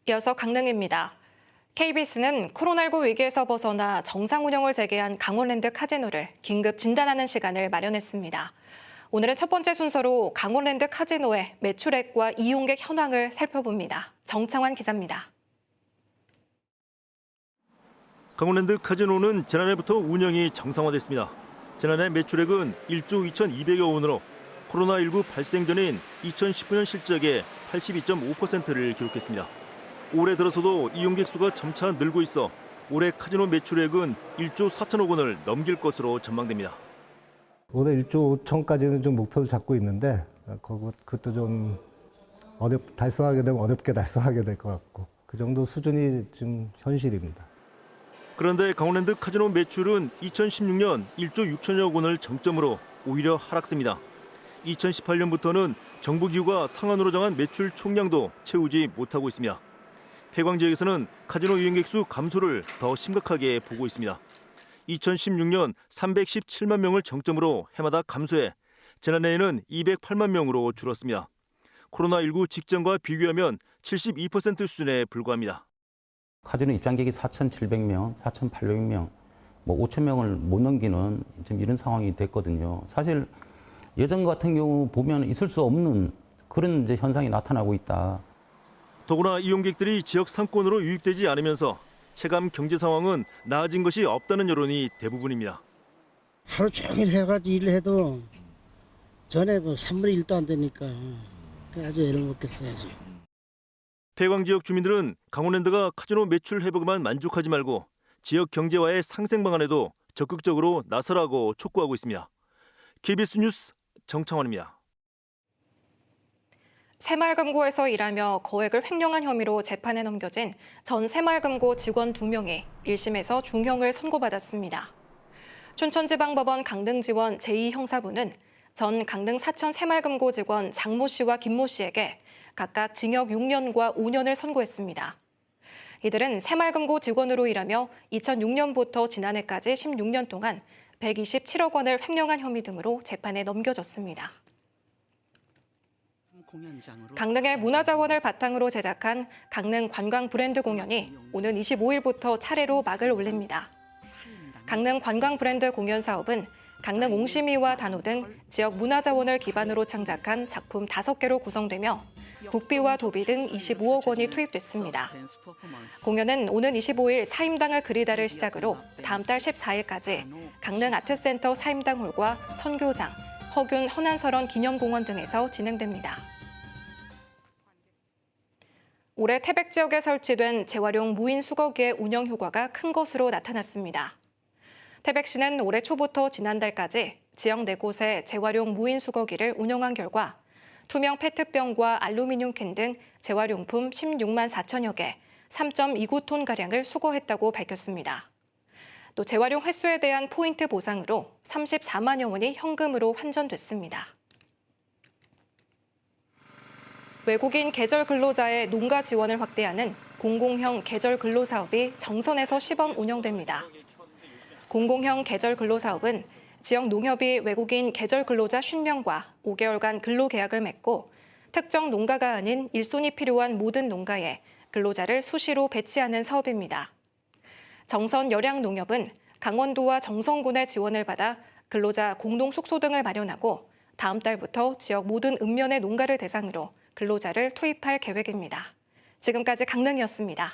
이어서 강릉입니다. KBS는 코로나19 위기에서 벗어나 정상 운영을 재개한 강원랜드 카지노를 긴급 진단하는 시간을 마련했습니다. 오늘은 첫 번째 순서로 강원랜드 카지노의 매출액과 이용객 현황을 살펴봅니다. 정창환 기자입니다. 강원랜드 카지노는 지난해부터 운영이 정상화됐습니다. 지난해 매출액은 1조 2,200여 원으로 코로나19 발생 전인 2019년 실적의 82.5%를 기록했습니다. 올해 들어서도 이용객 수가 점차 늘고 있어 올해 카지노 매출액은 1조 4천억 원을 넘길 것으로 전망됩니다. 올해 1조 5천까지는 좀 목표를 잡고 있는데 그것도 좀 달성하게 되면 어렵게 달성하게 될 것 같고 그 정도 수준이 지금 현실입니다. 그런데 강원랜드 카지노 매출은 2016년 1조 6천억 원을 정점으로 오히려 하락세입니다. 2018년부터는 정부기구가 상한으로 정한 매출 총량도 채우지 못하고 있습니다. 폐광 지역에서는 카지노 이용객 수 감소를 더 심각하게 보고 있습니다. 2016년 317만 명을 정점으로 해마다 감소해 지난해에는 208만 명으로 줄었습니다. 코로나19 직전과 비교하면 72% 수준에 불과합니다. 카지노 입장객이 4,700명, 4,800명, 5,000명을 못 넘기는 좀 이런 상황이 됐거든요. 사실 예전 같은 경우 보면 있을 수 없는 그런 이제 현상이 나타나고 있다. 더구나 이용객들이 지역 상권으로 유입되지 않으면서 체감 경제 상황은 나아진 것이 없다는 여론이 대부분입니다. 하루 종일 해가지고 일을 해도 전에 3분의 1도 안 되니까 아주 애를 먹겠어야지. 폐광 지역 주민들은 강원랜드가 카지노 매출 회복에만 만족하지 말고 지역 경제와의 상생 방안에도 적극적으로 나서라고 촉구하고 있습니다. KBS 뉴스 정창환입니다. 새마을금고에서 일하며 거액을 횡령한 혐의로 재판에 넘겨진 전 새마을금고 직원 2명이 1심에서 중형을 선고받았습니다. 춘천지방법원 강등지원 제2형사부는 전 강릉 사천 새마을금고 직원 장모 씨와 김모 씨에게 각각 징역 6년과 5년을 선고했습니다. 이들은 새마을금고 직원으로 일하며 2006년부터 지난해까지 16년 동안 127억 원을 횡령한 혐의 등으로 재판에 넘겨졌습니다. 강릉의 문화자원을 바탕으로 제작한 강릉 관광 브랜드 공연이 오는 25일부터 차례로 막을 올립니다. 강릉 관광 브랜드 공연 사업은 강릉 옹심이와 단오 등 지역 문화자원을 기반으로 창작한 작품 5개로 구성되며 국비와 도비 등 25억 원이 투입됐습니다. 공연은 오는 25일 사임당을 그리다를 시작으로 다음 달 14일까지 강릉 아트센터 사임당홀과 선교장, 허균 허난설원 기념공원 등에서 진행됩니다. 올해 태백 지역에 설치된 재활용 무인 수거기의 운영 효과가 큰 것으로 나타났습니다. 태백시는 올해 초부터 지난달까지 지역 4곳에 재활용 무인 수거기를 운영한 결과 투명 페트병과 알루미늄 캔 등 재활용품 16만 4천여 개, 3.29톤가량을 수거했다고 밝혔습니다. 또 재활용 횟수에 대한 포인트 보상으로 34만여 원이 현금으로 환전됐습니다. 외국인 계절 근로자의 농가 지원을 확대하는 공공형 계절 근로 사업이 정선에서 시범 운영됩니다. 공공형 계절 근로 사업은 지역 농협이 외국인 계절 근로자 50명과 5개월간 근로계약을 맺고 특정 농가가 아닌 일손이 필요한 모든 농가에 근로자를 수시로 배치하는 사업입니다. 정선 열양농협은 강원도와 정선군의 지원을 받아 근로자 공동 숙소 등을 마련하고 다음 달부터 지역 모든 읍면의 농가를 대상으로 근로자를 투입할 계획입니다. 지금까지 강릉이었습니다.